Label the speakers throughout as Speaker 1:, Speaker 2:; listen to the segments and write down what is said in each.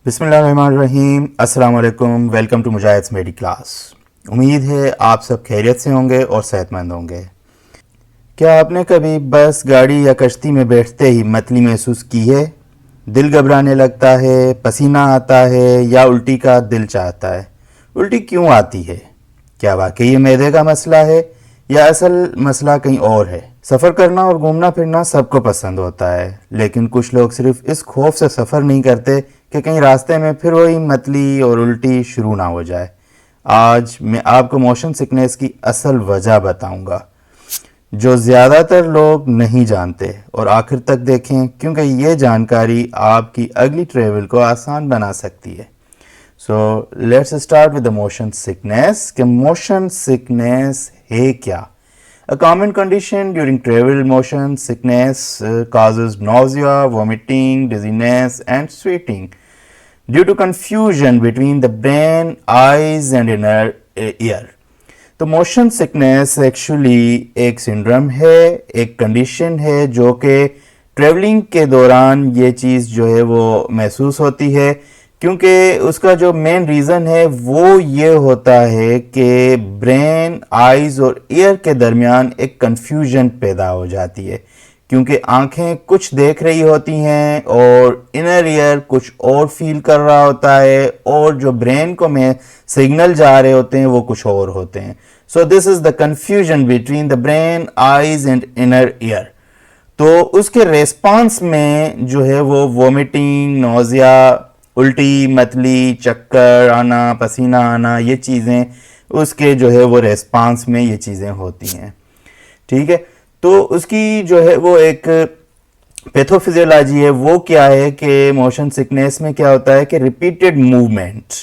Speaker 1: बिस्मिल्लाहिर्रहमानिर्रहीम, अस्सलाम वालेकुम। Welcome to Mujahid's medi class. उम्मीद है आप सब खैरियत से होंगे और सेहतमंद होंगे। क्या आपने कभी बस, गाड़ी या कश्ती में बैठते ही मतली महसूस की है? दिल घबराने लगता है, पसीना आता है या उल्टी का दिल चाहता है। उल्टी क्यों आती है? क्या वाकई ये मैदे का मसला है या असल मसला कहीं और है? सफ़र करना और घूमना फिरना सबको पसंद होता है, लेकिन कुछ लोग सिर्फ इस खौफ से सफ़र नहीं करते कि कहीं रास्ते में फिर वही मतली और उल्टी शुरू ना हो जाए। आज मैं आपको मोशन सिकनेस की असल वजह बताऊंगा, जो ज़्यादातर लोग नहीं जानते, और आखिर तक देखें क्योंकि ये जानकारी आपकी अगली ट्रैवल को आसान बना सकती है। So let's start with the motion sickness. कि मोशन सिकनेस है क्या? A common condition during travel, motion sickness causes nausea, vomiting, dizziness, and sweating due to confusion between the brain, eyes, and inner ear. तो motion sickness actually एक syndrome है, एक condition है जो कि ट्रेवलिंग के दौरान ये चीज़ जो है वो महसूस होती है, क्योंकि उसका जो मेन रीज़न है वो ये होता है कि ब्रेन, आइज़ और ईयर के दरमियान एक कन्फ्यूजन पैदा हो जाती है, क्योंकि आंखें कुछ देख रही होती हैं और इनर ईयर कुछ और फील कर रहा होता है, और जो ब्रेन को में सिग्नल जा रहे होते हैं वो कुछ और होते हैं। So this is the confusion between the brain, eyes and inner ear. तो उसके रेस्पॉन्स में जो है वो वोमिटिंग, नोज़िया, उल्टी, मतली, चक्कर आना, पसीना आना, ये चीज़ें उसके जो है वो रेस्पॉन्स में ये चीज़ें होती हैं। ठीक है, तो उसकी जो है वो एक पैथोफिजियोलॉजी है। वो क्या है कि मोशन सिकनेस में क्या होता है कि repeated movement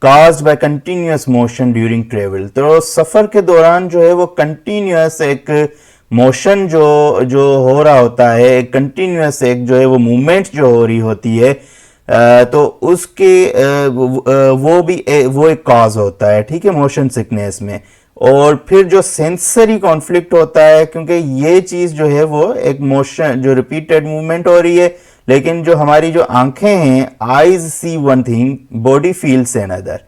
Speaker 1: caused by continuous motion during travel. तो सफ़र के दौरान जो है वो कंटिन्यूअस एक मोशन जो हो रहा होता है, एक कंटिन्यूअस एक जो है वो मूवमेंट जो हो रही होती है, तो उसके वो एक कॉज होता है, ठीक है, मोशन सिकनेस में। और फिर जो सेंसरी कॉन्फ्लिक्ट होता है, क्योंकि ये चीज़ जो है वो एक मोशन जो रिपीटेड मूवमेंट हो रही है, लेकिन जो हमारी जो आंखें हैं, आईज सी one thing, body feels another.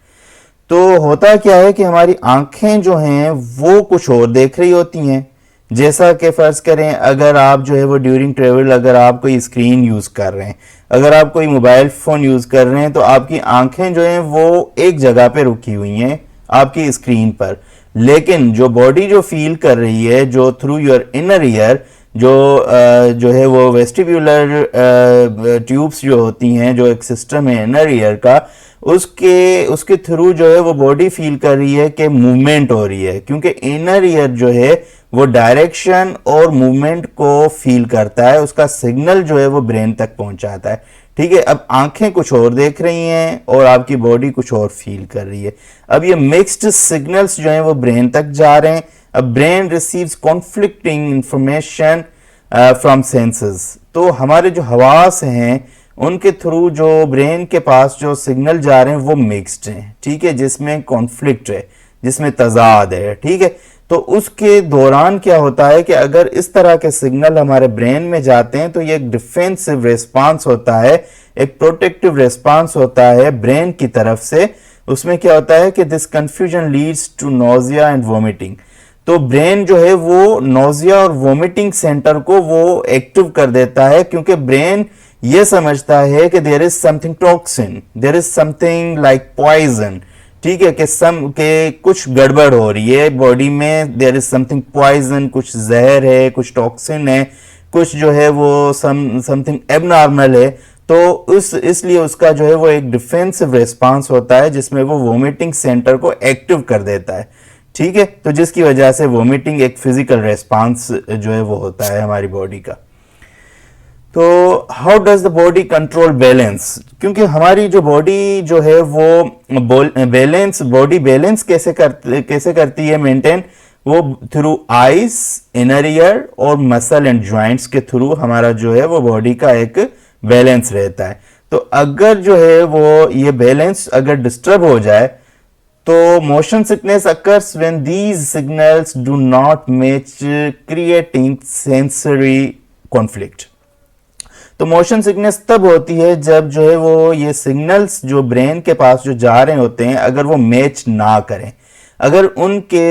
Speaker 1: तो होता क्या है कि हमारी आंखें जो हैं वो कुछ और देख रही होती हैं। जैसा कि फ़र्ज़ करें, अगर आप जो है वो ड्यूरिंग ट्रेवल अगर आप कोई स्क्रीन यूज़ कर रहे हैं, अगर आप कोई मोबाइल फ़ोन यूज़ कर रहे हैं, तो आपकी आंखें जो हैं वो एक जगह पे रुकी हुई हैं आपकी स्क्रीन पर, लेकिन जो बॉडी जो फील कर रही है, जो थ्रू योर इनर ईयर जो है वो वेस्टिब्यूलर ट्यूब्स जो होती हैं, जो एक सिस्टम है इनर ईयर का, उसके थ्रू जो है वो बॉडी फील कर रही है कि मूवमेंट हो रही है, क्योंकि इनर ईयर जो है वो डायरेक्शन और मूवमेंट को फील करता है, उसका सिग्नल जो है वो ब्रेन तक पहुंचाता है। ठीक है, अब आंखें कुछ और देख रही हैं और आपकी बॉडी कुछ और फील कर रही है। अब ये मिक्स्ड सिग्नल्स जो हैं वो ब्रेन तक जा रहे हैं। अब brain receives conflicting information from senses. तो हमारे जो हवास हैं उनके थ्रू जो ब्रेन के पास जो सिग्नल जा रहे हैं वो मिक्स्ड हैं, ठीक है, जिसमें कॉन्फ्लिक्ट है, जिसमें तजाद है। ठीक है, तो उसके दौरान क्या होता है कि अगर इस तरह के सिग्नल हमारे ब्रेन में जाते हैं तो ये एक डिफेंसिव रिस्पांस होता है, एक प्रोटेक्टिव रिस्पांस होता है ब्रेन की तरफ से। उसमें क्या होता है कि this confusion leads to nausea and vomiting. तो ब्रेन जो है वो नोजिया और वोमिटिंग सेंटर को वो एक्टिव कर देता है, क्योंकि ब्रेन ये समझता है कि there is something toxin, there is something like poison. ठीक है, कि कुछ गड़बड़ हो रही है बॉडी में, देयर इज समथिंग पॉइजन, कुछ जहर है, कुछ टॉक्सिन है, कुछ जो है वो समथिंग एबनॉर्मल है। तो इसलिए उसका जो है वो एक डिफेंसिव रिस्पांस होता है, जिसमें वो वोमिटिंग सेंटर को एक्टिव कर देता है। ठीक है, तो जिसकी वजह से वोमिटिंग एक फिजिकल रेस्पॉन्स जो है वो होता है हमारी बॉडी का। तो how does the body control balance? क्योंकि हमारी जो बॉडी जो है वो बॉडी बैलेंस कैसे करती है मेंटेन? वो थ्रू आइज, इनर ईयर और मसल एंड जॉइंट्स के थ्रू हमारा जो है वो बॉडी का एक बैलेंस रहता है। तो अगर जो है वो ये बैलेंस अगर डिस्टर्ब हो जाए, तो motion sickness occurs when these signals do not match, creating sensory conflict। तो मोशन सिकनेस तब होती है जब जो है वो ये सिग्नल्स जो ब्रेन के पास जो जा रहे होते हैं अगर वो मैच ना करें, अगर उनके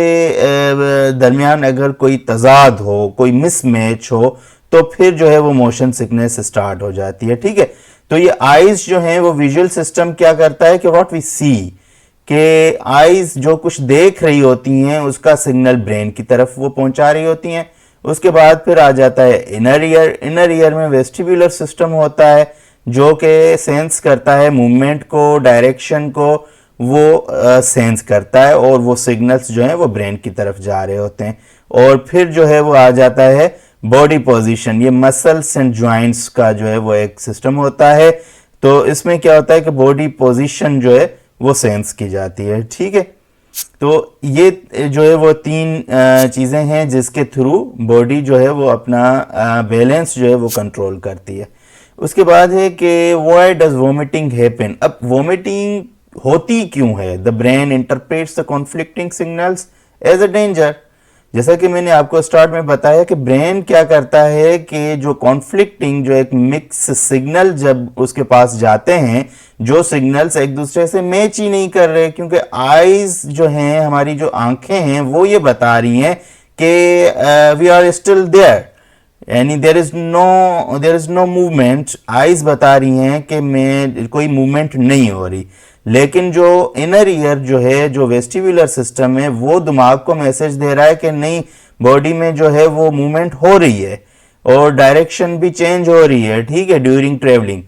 Speaker 1: दरमियान अगर कोई तजाद हो, कोई मिसमैच हो, तो फिर जो है वो मोशन सिकनेस स्टार्ट हो जाती है। ठीक है, तो ये आईज जो है वो विजुअल सिस्टम क्या करता है कि व्हाट वी सी, कि आईज जो कुछ देख रही होती हैं उसका सिग्नल ब्रेन की तरफ वो पहुंचा रही होती हैं। उसके बाद फिर आ जाता है इनर ईयर। इनर ईयर में वेस्टिब्यूलर सिस्टम होता है जो कि सेंस करता है मूवमेंट को, डायरेक्शन को, वो सेंस करता है और वो सिग्नल्स जो हैं वो ब्रेन की तरफ जा रहे होते हैं। और फिर जो है वो आ जाता है बॉडी पोजीशन। ये मसल्स एंड जॉइंट्स का जो है वो एक सिस्टम होता है। तो इसमें क्या होता है कि बॉडी पोजीशन जो है वो सेंस की जाती है। ठीक है, तो ये जो है वो तीन चीज़ें हैं जिसके थ्रू बॉडी जो है वो अपना बैलेंस जो है वो कंट्रोल करती है। उसके बाद है कि व्हाई डज वोमिटिंग हैपन। अब वोमिटिंग होती क्यों है? The brain interprets the conflicting signals as a danger. जैसा कि मैंने आपको स्टार्ट में बताया कि ब्रेन क्या करता है कि जो कॉन्फ्लिक्टिंग, जो एक मिक्स सिग्नल जब उसके पास जाते हैं, जो सिग्नल्स एक दूसरे से मैच ही नहीं कर रहे, क्योंकि आईज जो हैं, हमारी जो आंखें हैं, वो ये बता रही हैं कि वी आर स्टिल देयर, यानी there is no movement. Eyes बता रही हैं कि मैं कोई मूवमेंट नहीं हो रही, लेकिन जो इनर ईयर जो है, जो वेस्टिब्यूलर सिस्टम है, वो दिमाग को मैसेज दे रहा है कि नहीं, बॉडी में जो है वो मूवमेंट हो रही है और डायरेक्शन भी चेंज हो रही है। ठीक है, ड्यूरिंग ट्रेवलिंग।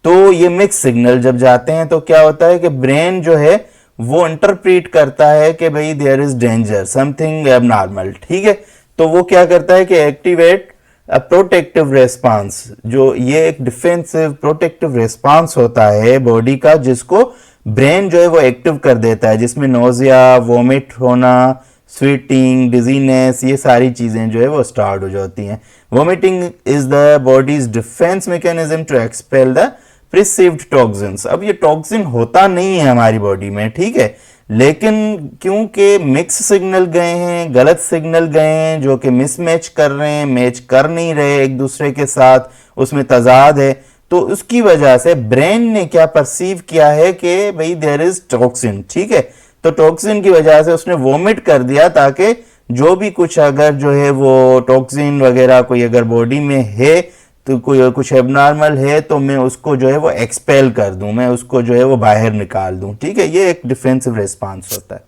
Speaker 1: तो ये मिक्स सिग्नल जब जाते हैं तो क्या होता है कि ब्रेन जो है वो इंटरप्रेट करता है कि भाई there is danger, something abnormal. ठीक है, तो वो क्या करता है कि एक्टिवेट प्रोटेक्टिव रेस्पॉन्स, जो ये एक डिफेंसिव प्रोटेक्टिव रेस्पॉन्स होता है बॉडी का, जिसको ब्रेन जो है वो एक्टिव कर देता है, जिसमें नोजिया, वोमिट होना, स्वीटिंग, डिजीनेस, ये सारी चीजें जो है वो स्टार्ट हो जाती हैं। Vomiting is the body's defence mechanism to expel the perceived toxins. अब ये टॉक्सिन होता नहीं है हमारी बॉडी में, ठीक है, लेकिन क्योंकि मिक्स सिग्नल गए हैं, गलत सिग्नल गए हैं जो कि मिसमैच कर रहे हैं, मैच कर नहीं रहे एक दूसरे के साथ, उसमें तजाद है, तो उसकी वजह से ब्रेन ने क्या परसीव किया है कि भाई देयर इज टॉक्सिन। ठीक है, तो टॉक्सिन की वजह से उसने वोमिट कर दिया, ताकि जो भी कुछ अगर जो है वो टॉक्सिन वगैरह कोई अगर बॉडी में है, तो कोई कुछ एबनॉर्मल है, तो मैं उसको जो है वो एक्सपेल कर दूं, मैं उसको जो है वो बाहर निकाल दूं। ठीक है, ये एक डिफेंसिव रिस्पांस होता है।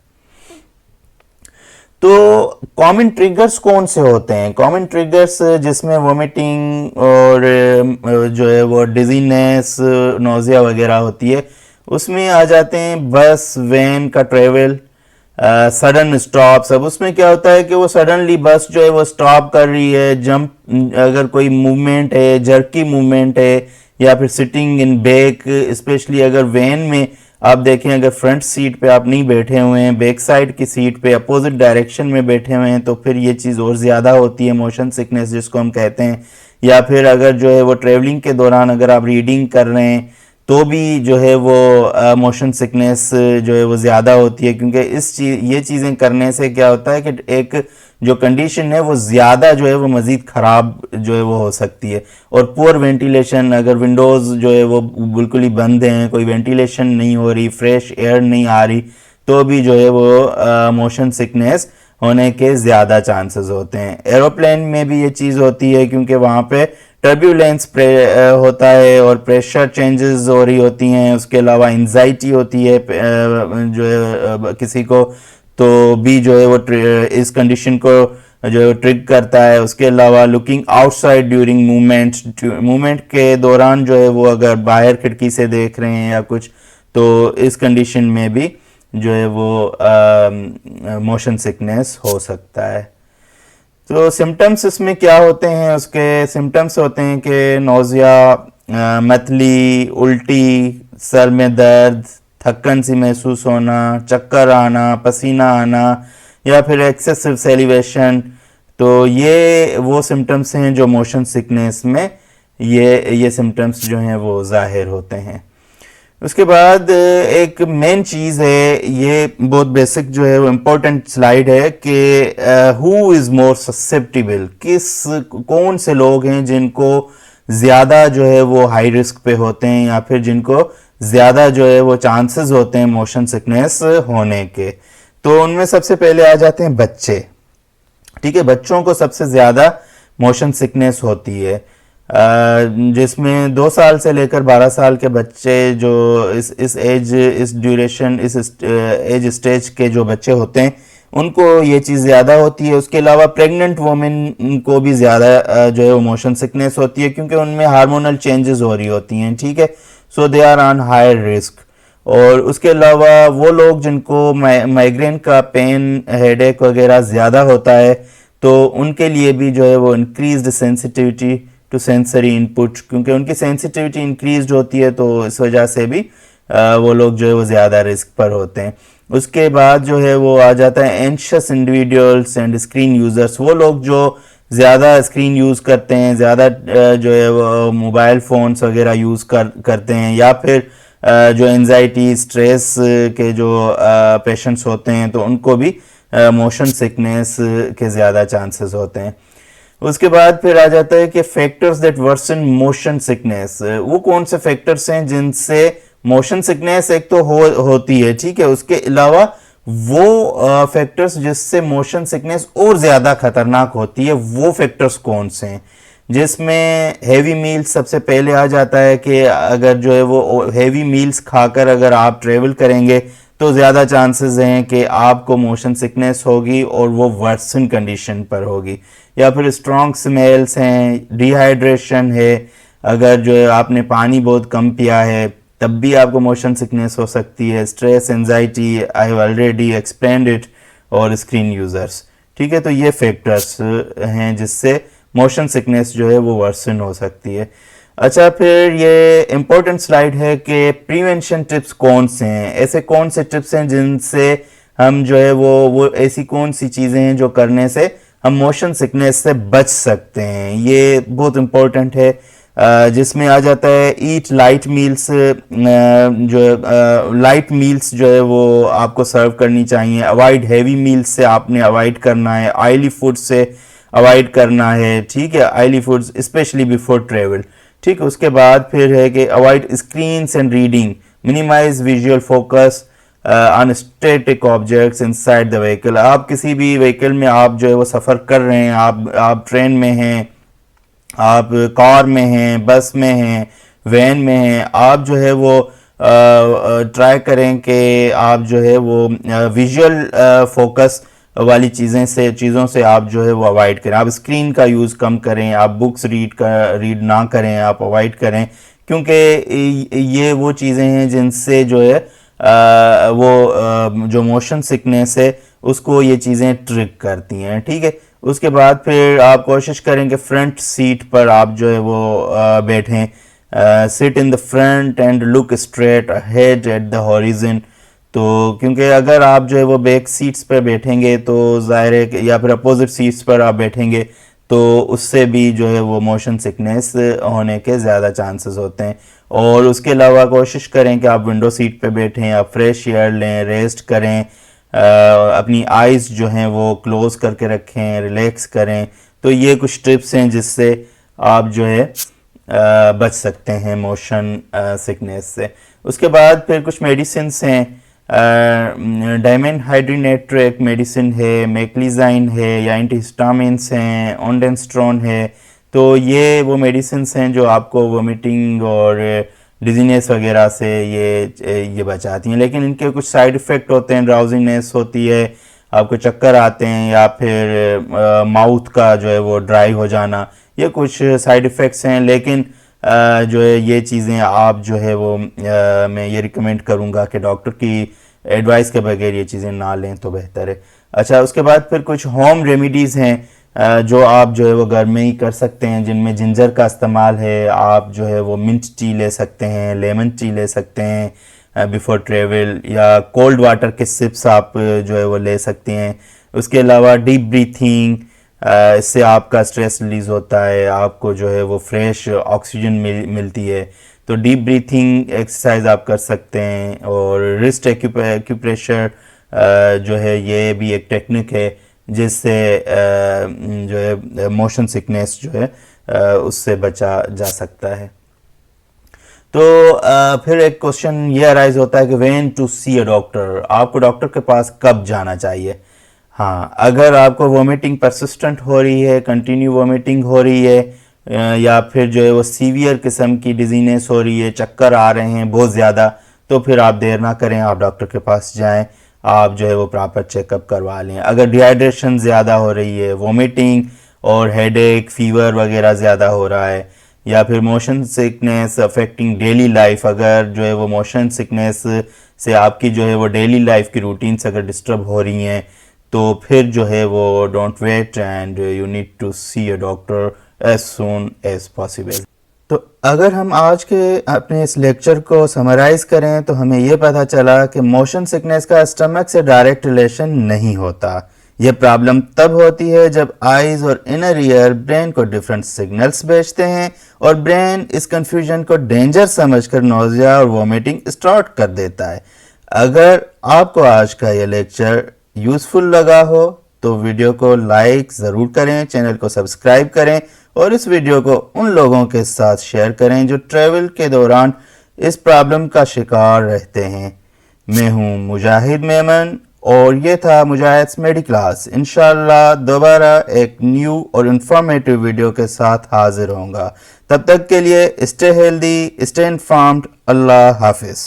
Speaker 1: तो कॉमन ट्रिगर्स कौन से होते हैं? कॉमन ट्रिगर्स जिसमें वोमिटिंग और जो है वो डिजीनेस, नोजिया वगैरह होती है, उसमें आ जाते हैं बस, वैन का ट्रेवल, सडन स्टॉप्स। अब उसमें क्या होता है कि वो सडनली बस जो है वो स्टॉप कर रही है, जंप, अगर कोई मूवमेंट है, जर्की मूवमेंट है, या फिर सिटिंग इन बैक, स्पेशली अगर वैन में आप देखें, अगर फ्रंट सीट पे आप नहीं बैठे हुए हैं, बैक साइड की सीट पे अपोजिट डायरेक्शन में बैठे हुए हैं, तो फिर ये चीज़ और ज़्यादा होती है, मोशन सिकनेस जिसको हम कहते हैं। या फिर अगर जो है वो ट्रेवलिंग के दौरान अगर आप रीडिंग कर रहे हैं, तो भी जो है वो मोशन सिकनेस जो है वो ज़्यादा होती है, क्योंकि ये चीज़ें करने से क्या होता है कि एक जो कंडीशन है वो ज़्यादा जो है वो मज़ीद ख़राब जो है वो हो सकती है। और पुअर वेंटिलेशन, अगर विंडोज़ जो है वो बिल्कुल ही बंद हैं, कोई वेंटिलेशन नहीं हो रही, फ्रेश एयर नहीं आ रही, तो भी जो है वो मोशन सिकनेस होने के ज़्यादा चांसेस होते हैं। एरोप्लेन में भी ये चीज़ होती है, क्योंकि वहाँ पे टर्ब्यूलेंस होता है और प्रेशर चेंजेस हो रही होती हैं। उसके अलावा एंजाइटी होती है जो है किसी को, तो भी जो है वो इस कंडीशन को जो है ट्रिग करता है। उसके अलावा लुकिंग आउटसाइड ड्यूरिंग मूवमेंट के दौरान जो है वो अगर बाहर खिड़की से देख रहे हैं या कुछ, तो इस कंडीशन में भी जो है वो मोशन सिकनेस हो सकता है। तो सिम्टम्स इसमें क्या होते हैं? उसके सिम्टम्स होते हैं कि नोजिया, मतली, उल्टी, सर में दर्द, थक्कन सी महसूस होना, चक्कर आना, पसीना आना, या फिर एक्सेसिव सेलिवेशन। तो ये वो सिम्टम्स हैं जो मोशन सिकनेस में ये सिम्टम्स जो हैं वो जाहिर होते हैं। उसके बाद एक मेन चीज़ है, ये बहुत बेसिक जो है वो इम्पोर्टेंट स्लाइड है कि हु इज़ मोर ससेप्टिबल, कौन से लोग हैं जिनको ज़्यादा जो है वो हाई रिस्क पे होते हैं, या फिर जिनको ज़्यादा जो है वो चांसेस होते हैं मोशन सिकनेस होने के। तो उनमें सबसे पहले आ जाते हैं बच्चे। ठीक है, बच्चों को सबसे ज़्यादा मोशन सिकनेस होती है, जिसमें 2 साल से लेकर 12 साल के बच्चे जो इस एज इस ड्यूरेशन इस एज स्टेज के जो बच्चे होते हैं उनको ये चीज़ ज़्यादा होती है। उसके अलावा प्रेग्नेंट वुमेन को भी ज़्यादा जो है वो मोशन सिकनेस होती है, क्योंकि उनमें हार्मोनल चेंजेस हो रही होती हैं। ठीक है, so they are on higher risk. और उसके अलावा वो लोग जिनको माइग्रेन का पेन, हेडेक वगैरह ज़्यादा होता है, तो उनके लिए भी जो है वो increased sensitivity to sensory input, क्योंकि उनकी सेंसिटिविटी इंक्रीज होती है, तो इस वजह से भी वो लोग जो है वो ज़्यादा रिस्क पर होते हैं। उसके बाद जो है वो आ जाता है anxious individuals and screen users. वो लोग जो ज़्यादा स्क्रीन यूज़ करते हैं, ज़्यादा जो है वो मोबाइल फ़ोन्स वगैरह यूज़ करते हैं, या फिर जो एंजाइटी स्ट्रेस के जो पेशेंट्स होते हैं, तो उनको भी मोशन सिकनेस के ज़्यादा चांसेस होते हैं। उसके बाद फिर आ जाता है कि factors that worsen motion sickness. वो कौन से फैक्टर्स हैं जिनसे मोशन सिकनेस एक तो होती है, ठीक है, उसके अलावा वो फैक्टर्स जिससे मोशन सिकनेस और ज़्यादा खतरनाक होती है, वो फैक्टर्स कौन से हैं? जिसमें हैवी मील्स सबसे पहले आ जाता है कि अगर जो है वो हैवी मील्स खाकर अगर आप ट्रेवल करेंगे तो ज़्यादा चांसेस हैं कि आपको मोशन सिकनेस होगी और वो वर्सन कंडीशन पर होगी। या फिर स्ट्रॉन्ग स्मेल्स हैं, डिहाइड्रेशन है, अगर जो है आपने पानी बहुत कम पिया है तब भी आपको मोशन सिकनेस हो सकती है। Stress, anxiety, I have already explained it, और स्क्रीन यूज़र्स। ठीक है, तो ये फैक्टर्स हैं जिससे मोशन सिकनेस जो है वो वर्सन हो सकती है। अच्छा, फिर ये इम्पोर्टेंट स्लाइड है कि प्रिवेंशन टिप्स कौन से हैं, ऐसे कौन से टिप्स हैं जिनसे हम जो है वो ऐसी कौन सी चीज़ें हैं जो करने से हम मोशन सिकनेस से बच सकते हैं। ये बहुत इम्पोर्टेंट है, जिसमें आ जाता है ईट लाइट मील्स। जो लाइट मील्स जो है वो आपको सर्व करनी चाहिए। अवॉइड हैवी मील्स से आपने अवॉइड करना है, ऑयली फूड से अवॉइड करना है। ठीक है, oily foods specially before travel. ठीक, उसके बाद फिर है कि avoid screens and reading, minimize visual focus on static objects inside the vehicle. आप किसी भी व्हीकल में आप जो है वो सफ़र कर रहे हैं, आप ट्रेन में हैं, आप कार में हैं, बस में हैं, वैन में हैं, आप जो है वो ट्राई करें कि आप जो है वो विजुअल फोकस वाली चीज़ों से आप जो है वो अवॉइड करें। आप स्क्रीन का यूज़ कम करें, आप बुक्स रीड ना करें, आप अवॉइड करें, क्योंकि ये वो चीज़ें हैं जिनसे जो है जो मोशन सिकनेस है उसको ये चीज़ें ट्रिक करती हैं। ठीक है, उसके बाद फिर आप कोशिश करें कि फ्रंट सीट पर आप जो है वो बैठें। Sit in the front end look straight ahead at the horizon. तो क्योंकि अगर आप जो है वो बैक सीट्स पर बैठेंगे तो ज़ाहिर है कि, या फिर अपोजिट सीट्स पर आप बैठेंगे तो उससे भी जो है वो मोशन सिकनेस होने के ज़्यादा चांसेस होते हैं। और उसके अलावा कोशिश करें कि आप विंडो सीट पे बैठें, आप फ्रेश एयर लें, रेस्ट करें, अपनी आइज़ जो हैं वो क्लोज करके रखें, रिलैक्स करें। तो ये कुछ टिप्स हैं जिससे आप जो है बच सकते हैं मोशन सिकनेस से। उसके बाद फिर कुछ मेडिसिन हैं, डाइमेनहाइड्रिनेट एक मेडिसिन है, मेक्लिजाइन है, या एंटीहिस्टामिन्स हैं, ओंडेंस्ट्रॉन है। तो ये वो मेडिसिन हैं जो आपको वोमिटिंग और डिजीनेस वगैरह से ये बचाती हैं, लेकिन इनके कुछ साइड इफ़ेक्ट होते हैं। ड्राउजीनेस होती है, आपको चक्कर आते हैं, या फिर माउथ का जो है वो ड्राई हो जाना, ये कुछ साइड इफ़ेक्ट्स हैं। लेकिन जो है ये चीज़ें आप जो है वो मैं ये रिकमेंड करूँगा कि डॉक्टर की एडवाइस के बगैर ये चीज़ें ना लें तो बेहतर है। अच्छा, उसके बाद फिर कुछ होम रेमेडीज़ हैं जो आप जो है वो घर में ही कर सकते हैं, जिनमें जिंजर का इस्तेमाल है। आप जो है वो मिंट टी ले सकते हैं, लेमन टी ले सकते हैं बिफोर ट्रेवल, या कोल्ड वाटर के सिप्स आप जो है वो ले सकते हैं। उसके अलावा डीप ब्रीथिंग, इससे आपका स्ट्रेस रिलीज़ होता है, आपको जो है वो फ्रेश ऑक्सीजन मिलती है। तो डीप ब्रीथिंग एक्सरसाइज आप कर सकते हैं। और रिस्ट एक्यूप्रेशर जो है ये भी एक टेक्निक है जिससे जो है मोशन सिकनेस जो है उससे बचा जा सकता है। तो फिर एक क्वेश्चन ये अराइज होता है कि when to see a doctor, आपको डॉक्टर के पास कब जाना चाहिए। हाँ, अगर आपको वोमिटिंग परसिस्टेंट हो रही है, कंटिन्यू वोमिटिंग हो रही है, या फिर जो है वो सीवियर किस्म की डिजीनेस हो रही है, चक्कर आ रहे हैं बहुत ज़्यादा, तो फिर आप देर ना करें, आप डॉक्टर के पास जाएं, आप जो है वो प्रॉपर चेकअप करवा लें। अगर डिहाइड्रेशन ज़्यादा हो रही है, वोमिटिंग और हेडेक, फीवर वगैरह ज़्यादा हो रहा है, या फिर motion sickness affecting daily life, अगर जो है वो मोशन सिकनेस से आपकी जो है वो डेली लाइफ की रूटीन्स अगर डिस्टर्ब हो रही हैं, तो फिर जो है वो don't wait and you need to see a doctor as soon as possible. तो अगर हम आज के अपने इस लेक्चर को समराइज करें तो हमें ये पता चला कि मोशन सिकनेस का स्टमक से डायरेक्ट रिलेशन नहीं होता। यह प्रॉब्लम तब होती है जब आइज और इनर ईयर ब्रेन को डिफरेंट सिग्नल्स भेजते हैं और ब्रेन इस कंफ्यूजन को डेंजर समझकर नोजिया और वोमिटिंग स्टार्ट कर देता है। अगर आपको आज का यह लेक्चर यूज़फुल लगा हो तो वीडियो को लाइक ज़रूर करें, चैनल को सब्सक्राइब करें और इस वीडियो को उन लोगों के साथ शेयर करें जो ट्रैवल के दौरान इस प्रॉब्लम का शिकार रहते हैं। मैं हूं मुजाहिद मेमन और ये था मुजाहिद्स मेडी क्लास। इंशाल्लाह दोबारा एक न्यू और इंफॉर्मेटिव वीडियो के साथ हाजिर होऊंगा। तब तक के लिए स्टे हेल्दी, स्टे इन्फॉर्म्ड। अल्लाह हाफिज़।